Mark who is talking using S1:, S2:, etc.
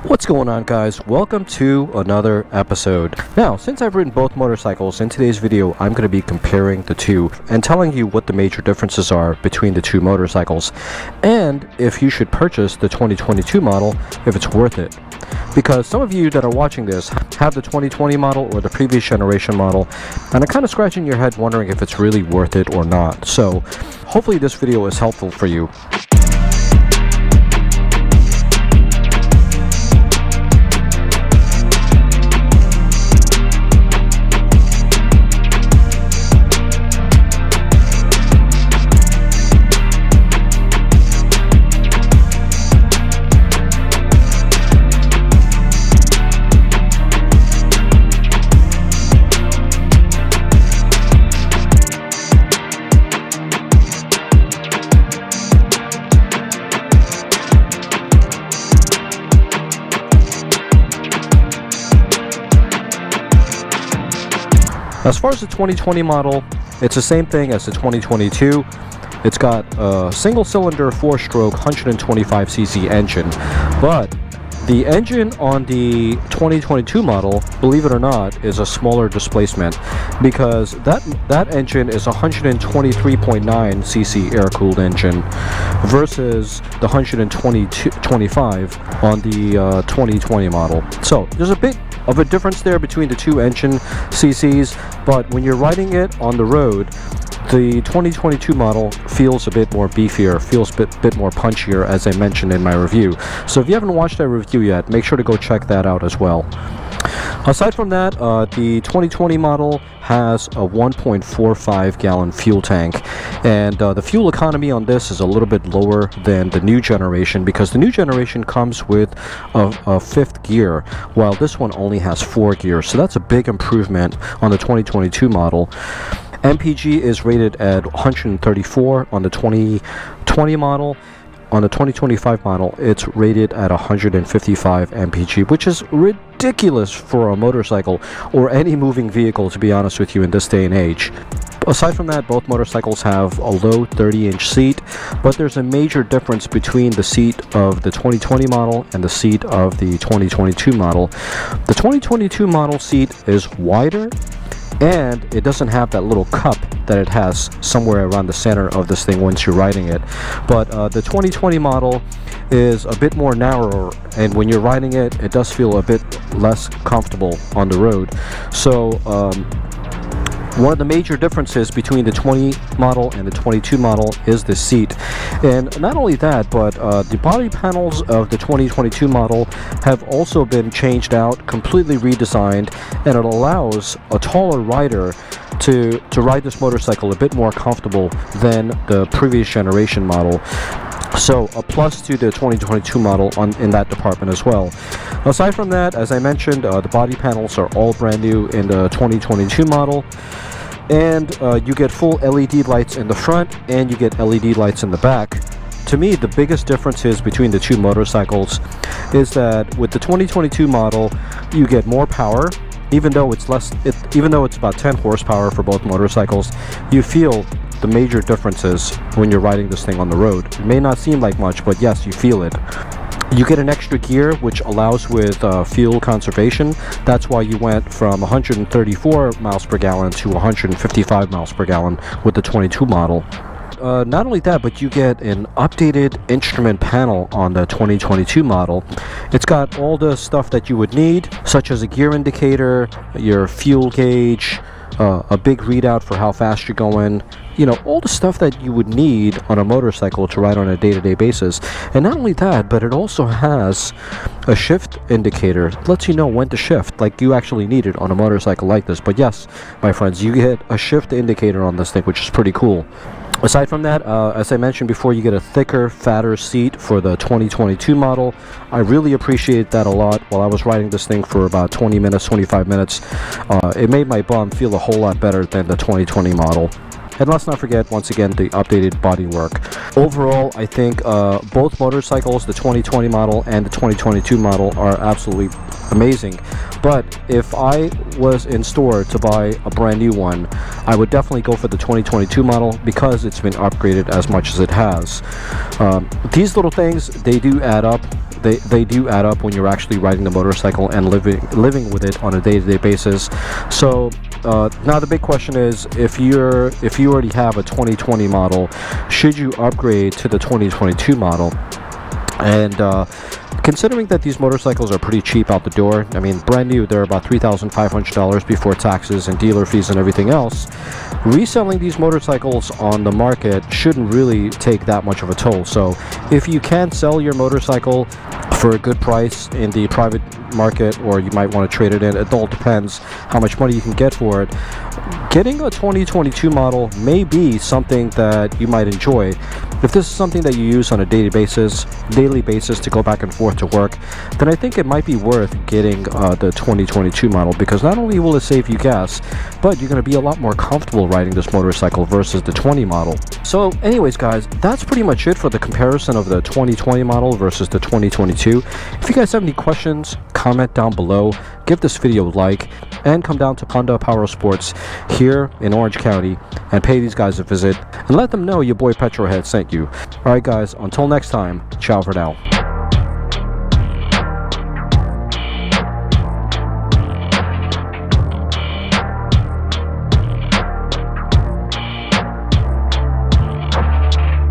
S1: What's going on, guys? Welcome to another episode. Now, since I've ridden both motorcycles, in today's video I'm going to be comparing the two and telling you what the major differences are between the two motorcycles and if you should purchase the 2022 model if it's worth it. Because some of you that are watching this have the 2020 model or the previous generation model and are kind of scratching your head wondering if it's really worth it or not. So hopefully this video is helpful for you. As far as the 2020 model, it's the same thing as the 2022. It's got a single-cylinder 4-stroke 125cc engine, but the engine on the 2022 model, believe it or not, is a smaller displacement because that engine is a 123.9cc air-cooled engine versus the 125 on the 2020 model. So there's a bit of a difference there between the two engine cc's, but when you're riding it on the road, the 2022 model feels a bit more beefier, feels a bit more punchier, as I mentioned in my review. So if you haven't watched that review yet, make sure to go check that out as well. Aside from that, the 2020 model has a 1.45 gallon fuel tank, and the fuel economy on this is a little bit lower than the new generation because the new generation comes with a fifth gear, while this one only has 4 gears. So that's a big improvement on the 2022 model. MPG is rated at 134 on the 2020 model. On the 2025 model, it's rated at 155 MPG, which is ridiculous for a motorcycle or any moving vehicle, to be honest with you, in this day and age. Aside from that, both motorcycles have a low 30-inch seat, but there's a major difference between the seat of the 2020 model and the seat of the 2022 model. The 2022 model seat is wider, and it doesn't have that little cup that it has somewhere around the center of this thing once you're riding it. But the 2020 model is a bit more narrower, and when you're riding it, it does feel a bit less comfortable on the road. So one of the major differences between the 20 model and the 22 model is the seat. And not only that, but the body panels of the 2022 model have also been changed out, completely redesigned, and it allows a taller rider to ride this motorcycle a bit more comfortable than the previous generation model. So a plus to the 2022 model in that department as well. Aside from that, as I mentioned, the body panels are all brand new in the 2022 model. And you get full LED lights in the front and you get LED lights in the back. To me, the biggest differences between the two motorcycles is that with the 2022 model, you get more power. Even though it's about 10 horsepower for both motorcycles, you feel the major differences when you're riding this thing on the road. It may not seem like much, but yes, you feel it. You get an extra gear which allows with fuel conservation. That's why you went from 134 miles per gallon to 155 miles per gallon with the 22 model. Not only that, but you get an updated instrument panel on the 2022 model. It's got all the stuff that you would need, such as a gear indicator, your fuel gauge, a big readout for how fast you're going, you know, all the stuff that you would need on a motorcycle to ride on a day-to-day basis. And not only that, but it also has a shift indicator. It lets you know when to shift, like you actually need it on a motorcycle like this. But yes, my friends, you get a shift indicator on this thing, which is pretty cool. Aside from that, as I mentioned before, you get a thicker, fatter seat for the 2022 model. I really appreciate that a lot. While I was riding this thing for about 20 minutes, 25 minutes, it made my bum feel a whole lot better than the 2020 model. And let's not forget, once again, the updated bodywork. Overall, I think both motorcycles, the 2020 model and the 2022 model, are absolutely amazing. But if I was in store to buy a brand new one, I would definitely go for the 2022 model because it's been upgraded as much as it has. These little things, they do add up. they do add up when you're actually riding the motorcycle and living with it on a day-to-day basis. So now the big question is, if you already have a 2020 model, should you upgrade to the 2022 model? And considering that these motorcycles are pretty cheap out the door, I mean, brand new, they're about $3,500 before taxes and dealer fees and everything else. Reselling these motorcycles on the market shouldn't really take that much of a toll. So if you can sell your motorcycle for a good price in the private market, or you might want to trade it in, it all depends how much money you can get for it. Getting a 2022 model may be something that you might enjoy. If this is something that you use on a daily basis to go back and forth to work, then I think it might be worth getting the 2022 model, because not only will it save you gas, but you're going to be a lot more comfortable riding this motorcycle versus the 20 model. So anyways guys, that's pretty much it for the comparison of the 2020 model versus the 2022. If you guys have any questions, comment down below, give this video a like, and come down to Honda Power Sports here in Orange County and pay these guys a visit and let them know your boy Petrohead sent you. Alright guys, until next time, ciao for now.